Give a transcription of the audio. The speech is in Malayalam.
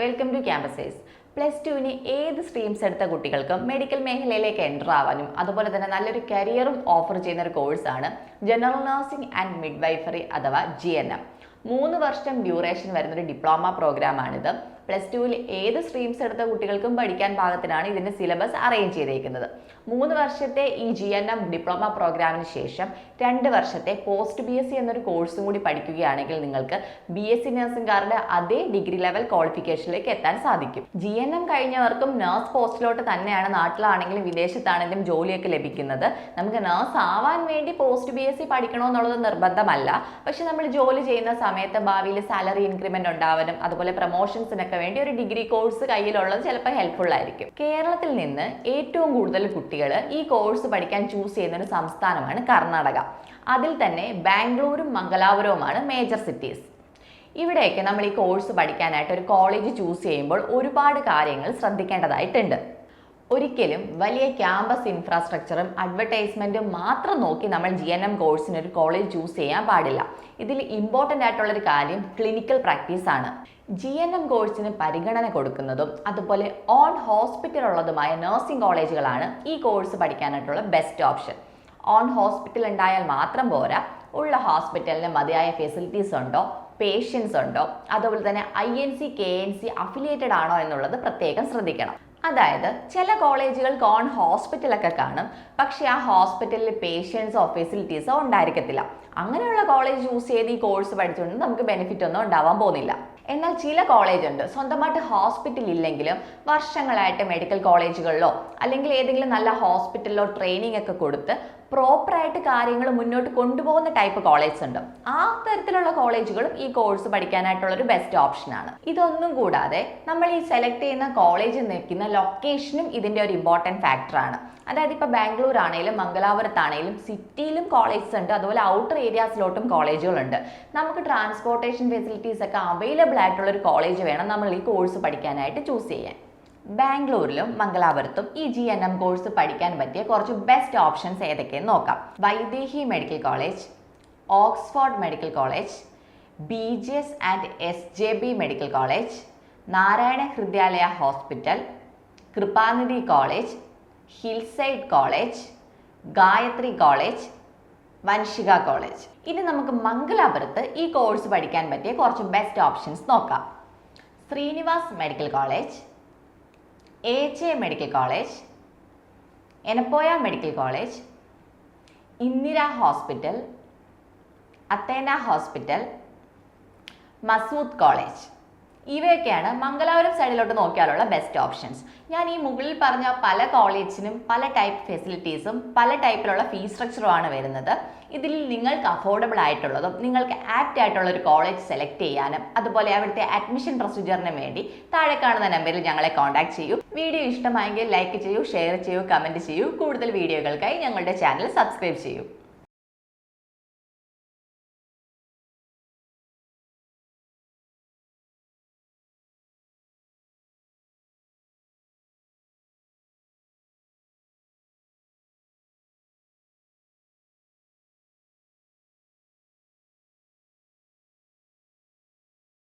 Welcome to ക്യാമ്പസേഴ്സ്. +2 ഏത് സ്ട്രീംസ് എടുത്ത കുട്ടികൾക്കും മെഡിക്കൽ മേഖലയിലേക്ക് എൻ്റർ ആവാനും അതുപോലെ തന്നെ നല്ലൊരു കരിയറും ഓഫർ ചെയ്യുന്ന ഒരു കോഴ്സാണ് ജനറൽ നഴ്സിംഗ് ആൻഡ് മിഡ്വൈഫറി അഥവാ GNM. 3 വർഷം ഡ്യൂറേഷൻ വരുന്നൊരു ഡിപ്ലോമ പ്രോഗ്രാമാണിത്. +2 ഏത് സ്ട്രീംസ് എടുത്ത കുട്ടികൾക്കും പഠിക്കാൻ പാകത്തിനാണ് ഇതിൻ്റെ സിലബസ് അറേഞ്ച് ചെയ്തിരിക്കുന്നത്. 3 വർഷത്തെ ഈ GNM ഡിപ്ലോമ പ്രോഗ്രാമിന് ശേഷം 2 വർഷത്തെ പോസ്റ്റ് BSc എന്നൊരു കോഴ്സും കൂടി പഠിക്കുകയാണെങ്കിൽ നിങ്ങൾക്ക് BSc നഴ്സിംഗുകാരുടെ അതേ ഡിഗ്രി ലെവൽ ക്വാളിഫിക്കേഷനിലേക്ക് എത്താൻ സാധിക്കും. GNM കഴിഞ്ഞവർക്കും നഴ്സ് പോസ്റ്റിലോട്ട് തന്നെയാണ് നാട്ടിലാണെങ്കിലും വിദേശത്താണെങ്കിലും ജോലിയൊക്കെ ലഭിക്കുന്നത്. നമുക്ക് നഴ്സ് ആവാൻ വേണ്ടി പോസ്റ്റ് BSc പഠിക്കണമെന്നുള്ളത് നിർബന്ധമല്ല. പക്ഷെ നമ്മൾ ജോലി ചെയ്യുന്ന സമയത്ത് ഭാവിയിൽ സാലറി ഇൻക്രിമെന്റ് ഉണ്ടാവാനും അതുപോലെ പ്രൊമോഷൻസിനൊക്കെ വേണ്ടി ഒരു ഡിഗ്രി കോഴ്സ് കയ്യിലുള്ളത് ചിലപ്പോൾ ഹെൽപ്ഫുൾ ആയിരിക്കും. കേരളത്തിൽ നിന്ന് ഏറ്റവും കൂടുതൽ കുട്ടികൾ ഈ കോഴ്സ് പഠിക്കാൻ ചൂസ് ചെയ്യുന്ന ഒരു സംസ്ഥാനമാണ് കർണാടക. അതിൽ തന്നെ ബാംഗ്ലൂരും മംഗലാപുരവുമാണ് മേജർ സിറ്റീസ്. ഇവിടെയൊക്കെ നമ്മൾ ഈ കോഴ്സ് പഠിക്കാനായിട്ട് ഒരു കോളേജ് ചൂസ് ചെയ്യുമ്പോൾ ഒരുപാട് കാര്യങ്ങൾ ശ്രദ്ധിക്കേണ്ടതായിട്ടുണ്ട്. ഒരിക്കലും വലിയ ക്യാമ്പസ് ഇൻഫ്രാസ്ട്രക്ചറും അഡ്വർടൈസ്മെൻറ്റും മാത്രം നോക്കി നമ്മൾ GNM കോഴ്സിന് ഒരു കോളേജ് ചൂസ് ചെയ്യാൻ പാടില്ല. ഇതിൽ ഇമ്പോർട്ടൻ്റ് ആയിട്ടുള്ളൊരു കാര്യം ക്ലിനിക്കൽ പ്രാക്ടീസ് ആണ്. GNM കോഴ്സിന് പരിഗണന കൊടുക്കുന്നതും അതുപോലെ ഓൺ ഹോസ്പിറ്റൽ ഉള്ളതുമായ നഴ്സിംഗ് കോളേജുകളാണ് ഈ കോഴ്സ് പഠിക്കാനായിട്ടുള്ള ബെസ്റ്റ് ഓപ്ഷൻ. ഓൺ ഹോസ്പിറ്റൽ ഉണ്ടായാൽ മാത്രം പോരാ, ഉള്ള ഹോസ്പിറ്റലിന് മതിയായ ഫെസിലിറ്റീസ് ഉണ്ടോ, പേഷ്യൻസ് ഉണ്ടോ, അതുപോലെ തന്നെ INC KNC അഫിലിയേറ്റഡ് ആണോ എന്നുള്ളത് പ്രത്യേകം ശ്രദ്ധിക്കണം. അതായത് ചില കോളേജുകൾക്ക് ഓൺ ഹോസ്പിറ്റലൊക്കെ കാണും, പക്ഷെ ആ ഹോസ്പിറ്റലിൽ പേഷ്യൻസോ ഫെസിലിറ്റീസോ ഉണ്ടായിരിക്കത്തില്ല. അങ്ങനെയുള്ള കോളേജ് ചൂസ് ചെയ്ത് ഈ കോഴ്സ് പഠിച്ചുകൊണ്ട് നമുക്ക് ബെനിഫിറ്റ് ഒന്നും ഉണ്ടാവാൻ പോകുന്നില്ല. എന്നാൽ ചില കോളേജ് ഉണ്ട് സ്വന്തമായിട്ട് ഹോസ്പിറ്റൽ ഇല്ലെങ്കിലും വർഷങ്ങളായിട്ട് മെഡിക്കൽ കോളേജുകളിലോ അല്ലെങ്കിൽ ഏതെങ്കിലും നല്ല ഹോസ്പിറ്റലിലോ ട്രെയിനിങ് ഒക്കെ കൊടുത്ത് പ്രോപ്പറായിട്ട് കാര്യങ്ങൾ മുന്നോട്ട് കൊണ്ടുപോകുന്ന ടൈപ്പ് കോളേജ് ഉണ്ട്. ആ തരത്തിലുള്ള കോളേജുകളും ഈ കോഴ്സ് പഠിക്കാനായിട്ടുള്ള ഒരു ബെസ്റ്റ് ഓപ്ഷനാണ്. ഇതൊന്നും കൂടാതെ നമ്മൾ ഈ സെലക്ട് ചെയ്യുന്ന കോളേജ് നിൽക്കുന്ന ലൊക്കേഷനും ഇതിൻ്റെ ഒരു ഇമ്പോർട്ടൻറ്റ് ഫാക്ടറാണ്. അതായത് ഇപ്പോൾ ബാംഗ്ലൂർ ആണെങ്കിലും മംഗലാപുരത്താണെങ്കിലും സിറ്റിയിലും കോളേജസ് ഉണ്ട്, അതുപോലെ ഔട്ടർ ഏരിയാസിലോട്ടും കോളേജുകളുണ്ട്. നമുക്ക് ട്രാൻസ്പോർട്ടേഷൻ ഫെസിലിറ്റീസ് ഒക്കെ അവൈലബിൾ ആയിട്ടുള്ള ഒരു കോളേജ് വേണം നമ്മൾ ഈ കോഴ്സ് പഠിക്കാനായിട്ട് ചൂസ് ചെയ്യാൻ. ബാംഗ്ലൂരിലും മംഗലാപുരത്തും ഈ GNM കോഴ്സ് പഠിക്കാൻ പറ്റിയ കുറച്ച് ബെസ്റ്റ് ഓപ്ഷൻസ് ഏതൊക്കെയെന്ന് നോക്കാം. Vaidehi medical college, Oxford medical college, BGS and SJB medical college, Narayana Hrudayalaya hospital, Kripanidhi college, hillside college, Gayatri college, Vanshika college. ഇനി നമുക്ക് മംഗലാപുരത്ത് ഈ കോഴ്സ് പഠിക്കാൻ പറ്റിയ കുറച്ച് ബെസ്റ്റ് ഓപ്ഷൻസ് നോക്കാം. Srinivas medical college, AJ medical college, Yenepoya medical college, Indira hospital, Athena hospital, Masood college. ഇവയൊക്കെയാണ് മംഗലാപുരം സൈഡിലോട്ട് നോക്കിയാലുള്ള ബെസ്റ്റ് ഓപ്ഷൻസ്. ഞാൻ ഈ മുകളിൽ പറഞ്ഞ പല കോളേജിനും പല ടൈപ്പ് ഫെസിലിറ്റീസും പല ടൈപ്പിലുള്ള ഫീസ് സ്ട്രക്ചറുമാണ് വരുന്നത്. ഇതിൽ നിങ്ങൾക്ക് അഫോർഡബിൾ ആയിട്ടുള്ളതും നിങ്ങൾക്ക് ആപ്റ്റ് ആയിട്ടുള്ള ഒരു കോളേജ് സെലക്ട് ചെയ്യാനും അതുപോലെ അവിടുത്തെ അഡ്മിഷൻ പ്രൊസീജിയറിന് വേണ്ടി താഴെ കാണുന്ന നമ്പറിൽ ഞങ്ങളെ കോൺടാക്ട് ചെയ്യൂ. വീഡിയോ ഇഷ്ടമായെങ്കിൽ ലൈക്ക് ചെയ്യൂ, ഷെയർ ചെയ്യൂ, കമൻറ്റ് ചെയ്യൂ. കൂടുതൽ വീഡിയോകൾക്കായി ഞങ്ങളുടെ ചാനൽ സബ്സ്ക്രൈബ് ചെയ്യൂ.